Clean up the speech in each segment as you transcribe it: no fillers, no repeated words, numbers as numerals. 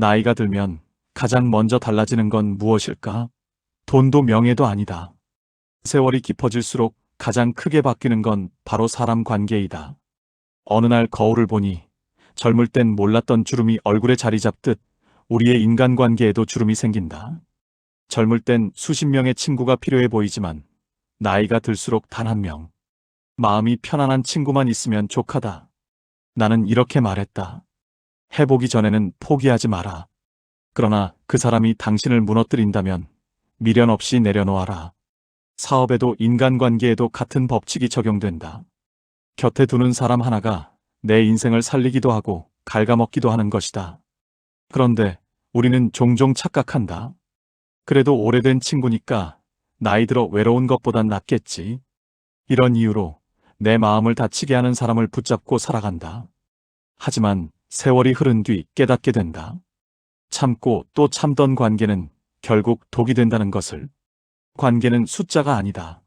나이가 들면 가장 먼저 달라지는 건 무엇일까? 돈도 명예도 아니다. 세월이 깊어질수록 가장 크게 바뀌는 건 바로 사람 관계이다. 어느 날 거울을 보니 젊을 땐 몰랐던 주름이 얼굴에 자리 잡듯 우리의 인간관계에도 주름이 생긴다. 젊을 땐 수십 명의 친구가 필요해 보이지만 나이가 들수록 단 한 명. 마음이 편안한 친구만 있으면 족하다. 나는 이렇게 말했다. 해보기 전에는 포기하지 마라. 그러나 그 사람이 당신을 무너뜨린다면 미련 없이 내려놓아라. 사업에도 인간관계에도 같은 법칙이 적용된다. 곁에 두는 사람 하나가 내 인생을 살리기도 하고 갉아먹기도 하는 것이다. 그런데 우리는 종종 착각한다. 그래도 오래된 친구니까 나이 들어 외로운 것보단 낫겠지. 이런 이유로 내 마음을 다치게 하는 사람을 붙잡고 살아간다. 하지만 세월이 흐른 뒤 깨닫게 된다. 참고 또 참던 관계는 결국 독이 된다는 것을. 관계는 숫자가 아니다.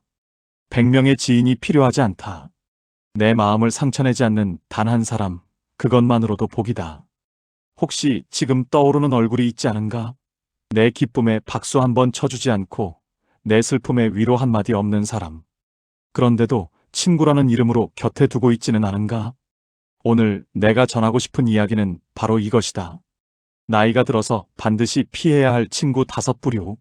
100명의 지인이 필요하지 않다. 내 마음을 상처내지 않는 단 한 사람, 그것만으로도 복이다. 혹시 지금 떠오르는 얼굴이 있지 않은가? 내 기쁨에 박수 한번 쳐주지 않고 내 슬픔에 위로 한마디 없는 사람. 그런데도 친구라는 이름으로 곁에 두고 있지는 않은가? 오늘 내가 전하고 싶은 이야기는 바로 이것이다. 나이가 들어서 반드시 피해야 할 친구 5부류.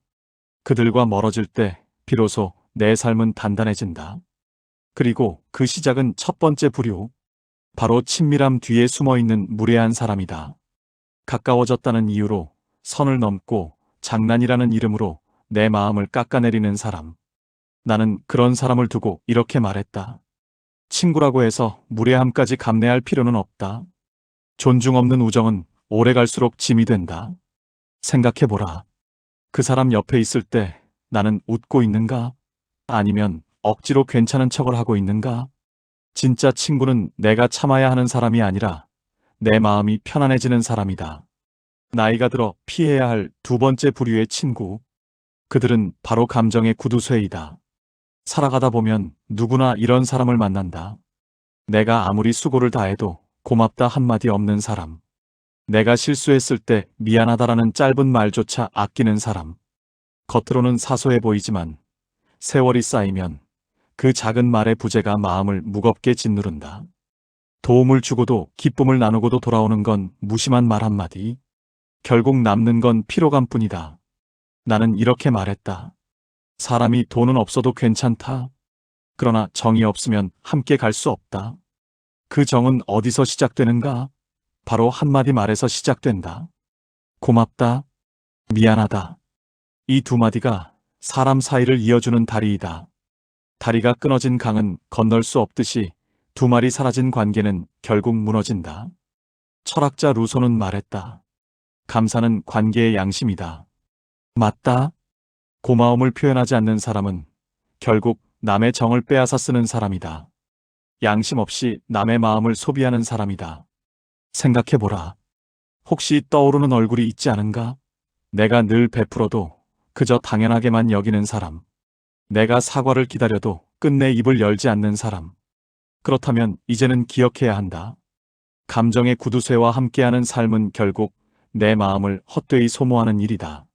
그들과 멀어질 때 비로소 내 삶은 단단해진다. 그리고 그 시작은 첫 번째 부류. 바로 친밀함 뒤에 숨어있는 무례한 사람이다. 가까워졌다는 이유로 선을 넘고 장난이라는 이름으로 내 마음을 깎아내리는 사람. 나는 그런 사람을 두고 이렇게 말했다. 친구라고 해서 무례함까지 감내할 필요는 없다. 존중 없는 우정은 오래 갈수록 짐이 된다. 생각해보라. 그 사람 옆에 있을 때 나는 웃고 있는가? 아니면 억지로 괜찮은 척을 하고 있는가? 진짜 친구는 내가 참아야 하는 사람이 아니라 내 마음이 편안해지는 사람이다. 나이가 들어 피해야 할 두 번째 부류의 친구. 그들은 바로 감정의 구두쇠이다. 살아가다 보면 누구나 이런 사람을 만난다. 내가 아무리 수고를 다해도 고맙다 한마디 없는 사람. 내가 실수했을 때 미안하다라는 짧은 말조차 아끼는 사람. 겉으로는 사소해 보이지만 세월이 쌓이면 그 작은 말의 부재가 마음을 무겁게 짓누른다. 도움을 주고도 기쁨을 나누고도 돌아오는 건 무심한 말 한마디. 결국 남는 건 피로감뿐이다. 나는 이렇게 말했다. 사람이 돈은 없어도 괜찮다. 그러나 정이 없으면 함께 갈 수 없다. 그 정은 어디서 시작되는가? 바로 한마디 말에서 시작된다. 고맙다. 미안하다. 이 두 마디가 사람 사이를 이어주는 다리이다. 다리가 끊어진 강은 건널 수 없듯이 두 마리 사라진 관계는 결국 무너진다. 철학자 루소는 말했다. 감사는 관계의 양심이다. 맞다. 고마움을 표현하지 않는 사람은 결국 남의 정을 빼앗아 쓰는 사람이다. 양심 없이 남의 마음을 소비하는 사람이다. 생각해보라. 혹시 떠오르는 얼굴이 있지 않은가? 내가 늘 베풀어도 그저 당연하게만 여기는 사람. 내가 사과를 기다려도 끝내 입을 열지 않는 사람. 그렇다면 이제는 기억해야 한다. 감정의 구두쇠와 함께하는 삶은 결국 내 마음을 헛되이 소모하는 일이다.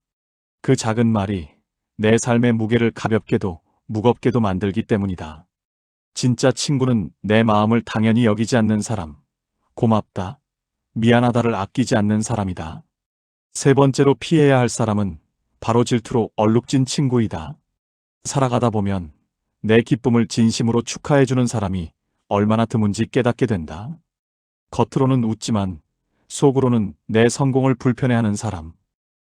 그 작은 말이 내 삶의 무게를 가볍게도 무겁게도 만들기 때문이다. 진짜 친구는 내 마음을 당연히 여기지 않는 사람. 고맙다. 미안하다를 아끼지 않는 사람이다. 세 번째로 피해야 할 사람은 바로 질투로 얼룩진 친구이다. 살아가다 보면 내 기쁨을 진심으로 축하해주는 사람이 얼마나 드문지 깨닫게 된다. 겉으로는 웃지만 속으로는 내 성공을 불편해하는 사람.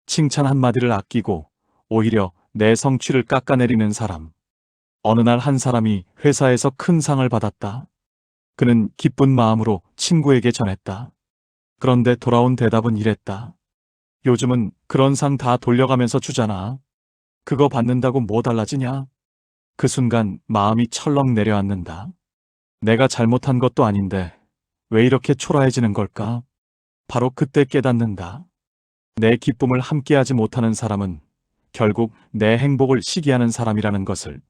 칭찬 한마디를 아끼고 오히려 내 성취를 깎아내리는 사람. 어느 날 한 사람이 회사에서 큰 상을 받았다. 그는 기쁜 마음으로 친구에게 전했다. 그런데 돌아온 대답은 이랬다. 요즘은 그런 상 다 돌려가면서 주잖아. 그거 받는다고 뭐 달라지냐? 그 순간 마음이 철렁 내려앉는다. 내가 잘못한 것도 아닌데 왜 이렇게 초라해지는 걸까? 바로 그때 깨닫는다. 내 기쁨을 함께하지 못하는 사람은 결국 내 행복을 시기하는 사람이라는 것을.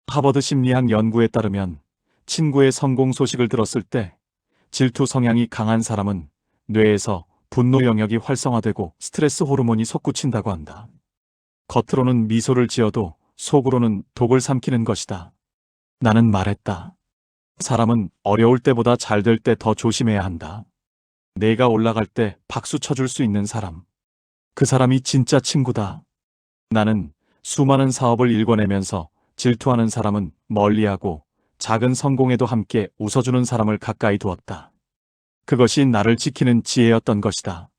하버드 심리학 연구에 따르면 친구의 성공 소식을 들었을 때 질투 성향이 강한 사람은 뇌에서 분노 영역이 활성화되고 스트레스 호르몬이 솟구친다고 한다. 겉으로는 미소를 지어도 속으로는 독을 삼키는 것이다. 나는 말했다. 사람은 어려울 때보다 잘 될 때 더 조심해야 한다. 내가 올라갈 때 박수 쳐줄 수 있는 사람. 그 사람이 진짜 친구다. 나는 수많은 사업을 일궈내면서 질투하는 사람은 멀리하고 작은 성공에도 함께 웃어주는 사람을 가까이 두었다. 그것이 나를 지키는 지혜였던 것이다.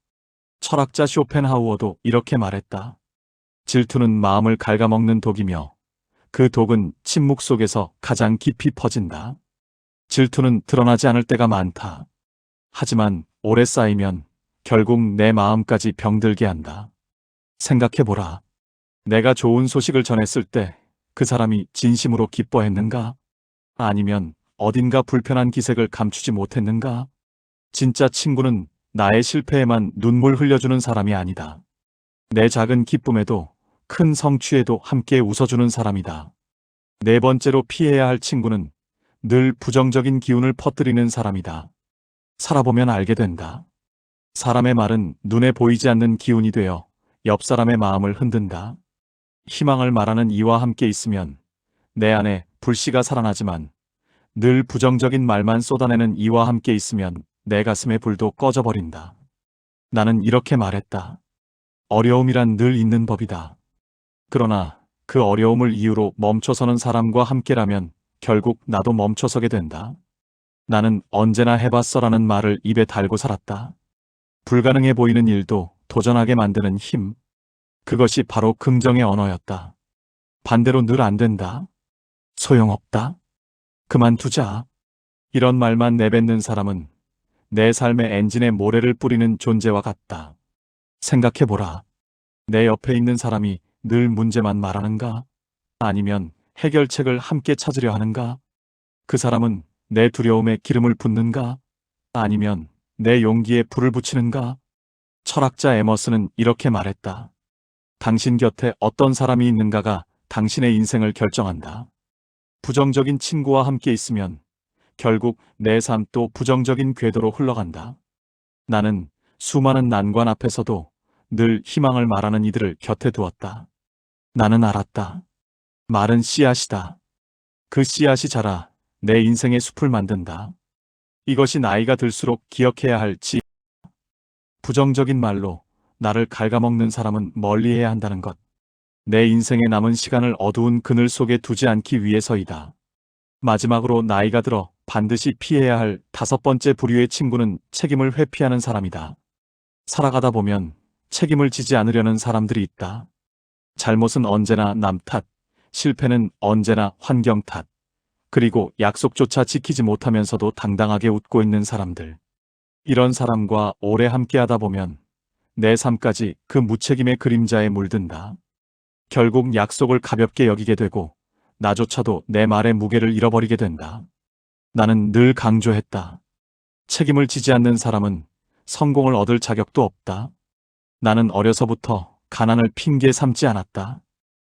철학자 쇼펜하우어도 이렇게 말했다. 질투는 마음을 갉아먹는 독이며 그 독은 침묵 속에서 가장 깊이 퍼진다. 질투는 드러나지 않을 때가 많다. 하지만 오래 쌓이면 결국 내 마음까지 병들게 한다. 생각해보라. 내가 좋은 소식을 전했을 때 그 사람이 진심으로 기뻐했는가? 아니면 어딘가 불편한 기색을 감추지 못했는가? 진짜 친구는 나의 실패에만 눈물 흘려주는 사람이 아니다. 내 작은 기쁨에도 큰 성취에도 함께 웃어주는 사람이다. 네 번째로 피해야 할 친구는 늘 부정적인 기운을 퍼뜨리는 사람이다. 살아보면 알게 된다. 사람의 말은 눈에 보이지 않는 기운이 되어 옆 사람의 마음을 흔든다. 희망을 말하는 이와 함께 있으면 내 안에 불씨가 살아나지만 늘 부정적인 말만 쏟아내는 이와 함께 있으면 내 가슴의 불도 꺼져버린다. 나는 이렇게 말했다. 어려움이란 늘 있는 법이다. 그러나 그 어려움을 이유로 멈춰서는 사람과 함께라면 결국 나도 멈춰서게 된다. 나는 언제나 해봤어라는 말을 입에 달고 살았다. 불가능해 보이는 일도 도전하게 만드는 힘. 그것이 바로 긍정의 언어였다. 반대로 늘 안 된다. 소용없다. 그만두자. 이런 말만 내뱉는 사람은 내 삶의 엔진에 모래를 뿌리는 존재와 같다. 생각해보라. 내 옆에 있는 사람이 늘 문제만 말하는가? 아니면 해결책을 함께 찾으려 하는가? 그 사람은 내 두려움에 기름을 붓는가? 아니면 내 용기에 불을 붙이는가? 철학자 에머슨은 이렇게 말했다. 당신 곁에 어떤 사람이 있는가가 당신의 인생을 결정한다. 부정적인 친구와 함께 있으면 결국 내 삶도 부정적인 궤도로 흘러간다. 나는 수많은 난관 앞에서도 늘 희망을 말하는 이들을 곁에 두었다. 나는 알았다. 말은 씨앗이다. 그 씨앗이 자라 내 인생의 숲을 만든다. 이것이 나이가 들수록 기억해야 할 지. 부정적인 말로 나를 갉아먹는 사람은 멀리해야 한다는 것. 내 인생에 남은 시간을 어두운 그늘 속에 두지 않기 위해서이다. 마지막으로 나이가 들어 반드시 피해야 할 다섯 번째 부류의 친구는 책임을 회피하는 사람이다. 살아가다 보면 책임을 지지 않으려는 사람들이 있다. 잘못은 언제나 남 탓, 실패는 언제나 환경 탓, 그리고 약속조차 지키지 못하면서도 당당하게 웃고 있는 사람들. 이런 사람과 오래 함께하다 보면 내 삶까지 그 무책임의 그림자에 물든다. 결국 약속을 가볍게 여기게 되고 나조차도 내 말의 무게를 잃어버리게 된다. 나는 늘 강조했다. 책임을 지지 않는 사람은 성공을 얻을 자격도 없다. 나는 어려서부터 가난을 핑계 삼지 않았다.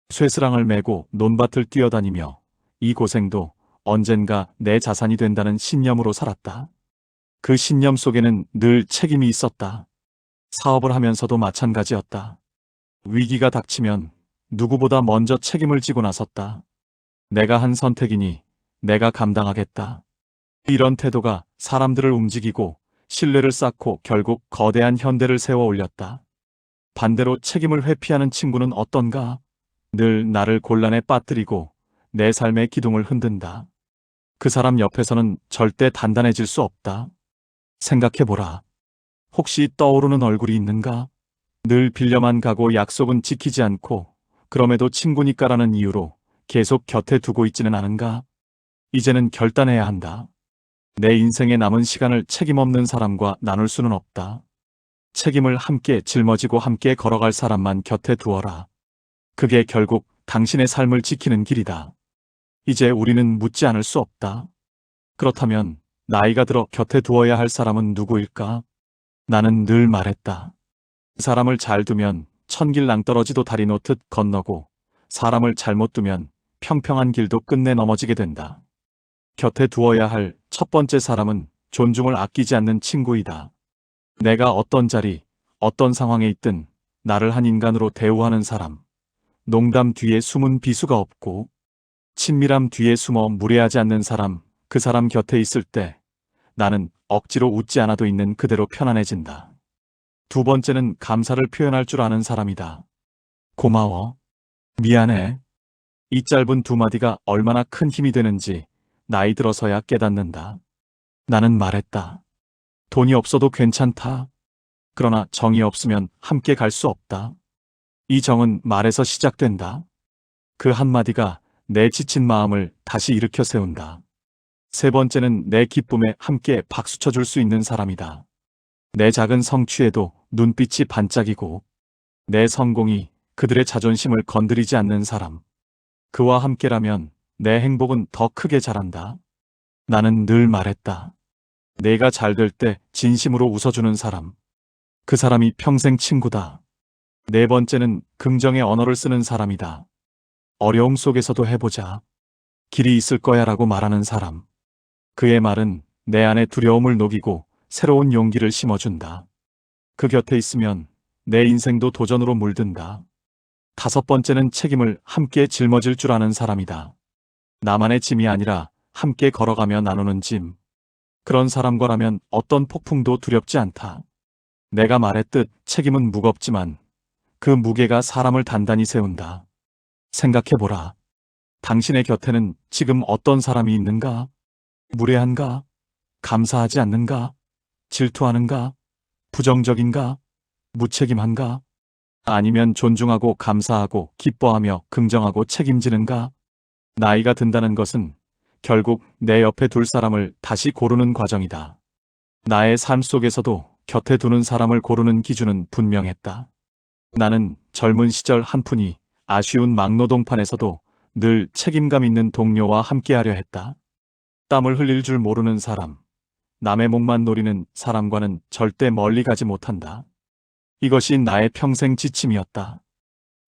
쇠스랑을 메고 논밭을 뛰어다니며 이 고생도 언젠가 내 자산이 된다는 신념으로 살았다. 그 신념 속에는 늘 책임이 있었다. 사업을 하면서도 마찬가지였다. 위기가 닥치면 누구보다 먼저 책임을 지고 나섰다. 내가 한 선택이니 내가 감당하겠다. 이런 태도가 사람들을 움직이고 신뢰를 쌓고 결국 거대한 현대를 세워 올렸다. 반대로 책임을 회피하는 친구는 어떤가? 늘 나를 곤란에 빠뜨리고 내 삶의 기둥을 흔든다. 그 사람 옆에서는 절대 단단해질 수 없다. 생각해보라. 혹시 떠오르는 얼굴이 있는가? 늘 빌려만 가고 약속은 지키지 않고 그럼에도 친구니까라는 이유로 계속 곁에 두고 있지는 않은가? 이제는 결단해야 한다. 내 인생에 남은 시간을 책임 없는 사람과 나눌 수는 없다. 책임을 함께 짊어지고 함께 걸어갈 사람만 곁에 두어라. 그게 결국 당신의 삶을 지키는 길이다. 이제 우리는 묻지 않을 수 없다. 그렇다면 나이가 들어 곁에 두어야 할 사람은 누구일까? 나는 늘 말했다. 사람을 잘 두면 천길 낭떠러지도 다리 놓듯 건너고 사람을 잘못 두면 평평한 길도 끝내 넘어지게 된다. 곁에 두어야 할 첫 번째 사람은 존중을 아끼지 않는 친구이다. 내가 어떤 자리, 어떤 상황에 있든 나를 한 인간으로 대우하는 사람. 농담 뒤에 숨은 비수가 없고 친밀함 뒤에 숨어 무례하지 않는 사람. 그 사람 곁에 있을 때 나는 억지로 웃지 않아도 있는 그대로 편안해진다. 두 번째는 감사를 표현할 줄 아는 사람이다. 고마워. 미안해. 이 짧은 두 마디가 얼마나 큰 힘이 되는지 나이 들어서야 깨닫는다. 나는 말했다. 돈이 없어도 괜찮다. 그러나 정이 없으면 함께 갈 수 없다. 이 정은 말에서 시작된다. 그 한마디가 내 지친 마음을 다시 일으켜 세운다. 세 번째는 내 기쁨에 함께 박수 쳐줄 수 있는 사람이다. 내 작은 성취에도 눈빛이 반짝이고 내 성공이 그들의 자존심을 건드리지 않는 사람. 그와 함께라면 내 행복은 더 크게 자란다. 나는 늘 말했다. 내가 잘 될 때 진심으로 웃어주는 사람. 그 사람이 평생 친구다. 네 번째는 긍정의 언어를 쓰는 사람이다. 어려움 속에서도 해보자. 길이 있을 거야 라고 말하는 사람. 그의 말은 내 안에 두려움을 녹이고 새로운 용기를 심어준다. 그 곁에 있으면 내 인생도 도전으로 물든다. 다섯 번째는 책임을 함께 짊어질 줄 아는 사람이다. 나만의 짐이 아니라 함께 걸어가며 나누는 짐. 그런 사람과라면 어떤 폭풍도 두렵지 않다. 내가 말했듯 책임은 무겁지만 그 무게가 사람을 단단히 세운다. 생각해보라. 당신의 곁에는 지금 어떤 사람이 있는가? 무례한가? 감사하지 않는가? 질투하는가? 부정적인가? 무책임한가? 아니면 존중하고 감사하고 기뻐하며 긍정하고 책임지는가? 나이가 든다는 것은 결국 내 옆에 둘 사람을 다시 고르는 과정이다. 나의 삶 속에서도 곁에 두는 사람을 고르는 기준은 분명했다. 나는 젊은 시절 한푼이 아쉬운 막노동판에서도 늘 책임감 있는 동료와 함께하려 했다. 땀을 흘릴 줄 모르는 사람, 남의 목만 노리는 사람과는 절대 멀리 가지 못한다. 이것이 나의 평생 지침이었다.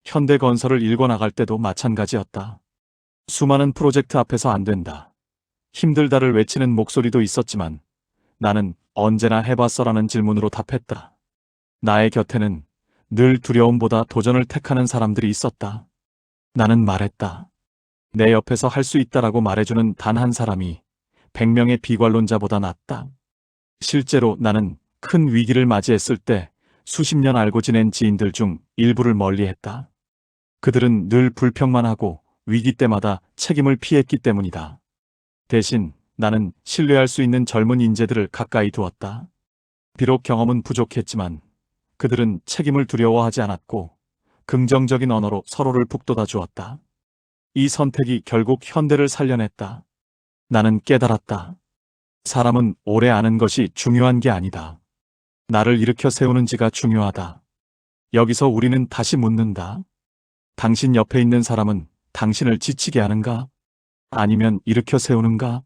현대건설을 일궈 나갈 때도 마찬가지였다. 수많은 프로젝트 앞에서 안 된다. 힘들다를 외치는 목소리도 있었지만 나는 언제나 해봤어라는 질문으로 답했다. 나의 곁에는 늘 두려움보다 도전을 택하는 사람들이 있었다. 나는 말했다. 내 옆에서 할 수 있다라고 말해주는 단 한 사람이 100명의 비관론자보다 낫다. 실제로 나는 큰 위기를 맞이했을 때 수십 년 알고 지낸 지인들 중 일부를 멀리했다. 그들은 늘 불평만 하고 위기 때마다 책임을 피했기 때문이다. 대신 나는 신뢰할 수 있는 젊은 인재들을 가까이 두었다. 비록 경험은 부족했지만 그들은 책임을 두려워하지 않았고 긍정적인 언어로 서로를 북돋아 주었다. 이 선택이 결국 현대를 살려냈다. 나는 깨달았다. 사람은 오래 아는 것이 중요한 게 아니다. 나를 일으켜 세우는지가 중요하다. 여기서 우리는 다시 묻는다. 당신 옆에 있는 사람은 당신을 지치게 하는가? 아니면 일으켜 세우는가?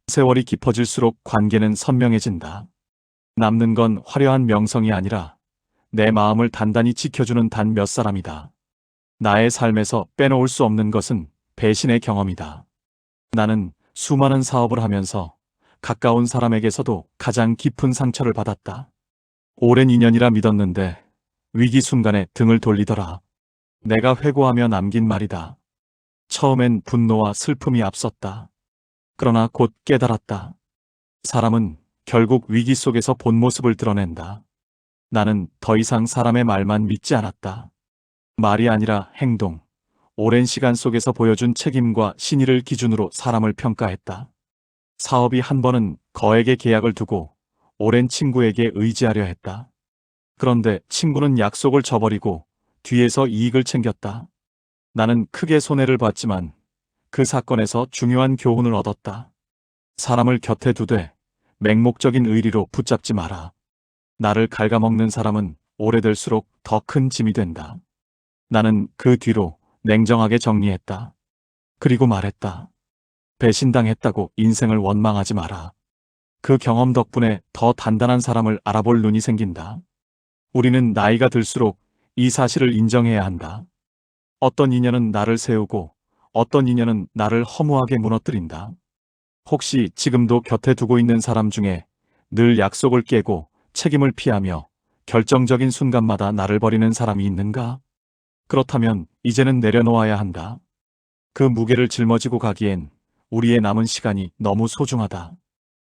세월이 깊어질수록 관계는 선명해진다. 남는 건 화려한 명성이 아니라 내 마음을 단단히 지켜주는 단 몇 사람이다. 나의 삶에서 빼놓을 수 없는 것은 배신의 경험이다. 나는 수많은 사업을 하면서 가까운 사람에게서도 가장 깊은 상처를 받았다. 오랜 인연이라 믿었는데 위기 순간에 등을 돌리더라. 내가 회고하며 남긴 말이다. 처음엔 분노와 슬픔이 앞섰다. 그러나 곧 깨달았다. 사람은 결국 위기 속에서 본 모습을 드러낸다. 나는 더 이상 사람의 말만 믿지 않았다. 말이 아니라 행동, 오랜 시간 속에서 보여준 책임과 신의를 기준으로 사람을 평가했다. 사업이 한 번은 거액의 계약을 두고 오랜 친구에게 의지하려 했다. 그런데 친구는 약속을 저버리고 뒤에서 이익을 챙겼다. 나는 크게 손해를 봤지만 그 사건에서 중요한 교훈을 얻었다. 사람을 곁에 두되 맹목적인 의리로 붙잡지 마라. 나를 갉아먹는 사람은 오래될수록 더 큰 짐이 된다. 나는 그 뒤로 냉정하게 정리했다. 그리고 말했다. 배신당했다고 인생을 원망하지 마라. 그 경험 덕분에 더 단단한 사람을 알아볼 눈이 생긴다. 우리는 나이가 들수록 이 사실을 인정해야 한다. 어떤 인연은 나를 세우고 어떤 인연은 나를 허무하게 무너뜨린다. 혹시 지금도 곁에 두고 있는 사람 중에 늘 약속을 깨고 책임을 피하며 결정적인 순간마다 나를 버리는 사람이 있는가? 그렇다면 이제는 내려놓아야 한다. 그 무게를 짊어지고 가기엔 우리의 남은 시간이 너무 소중하다.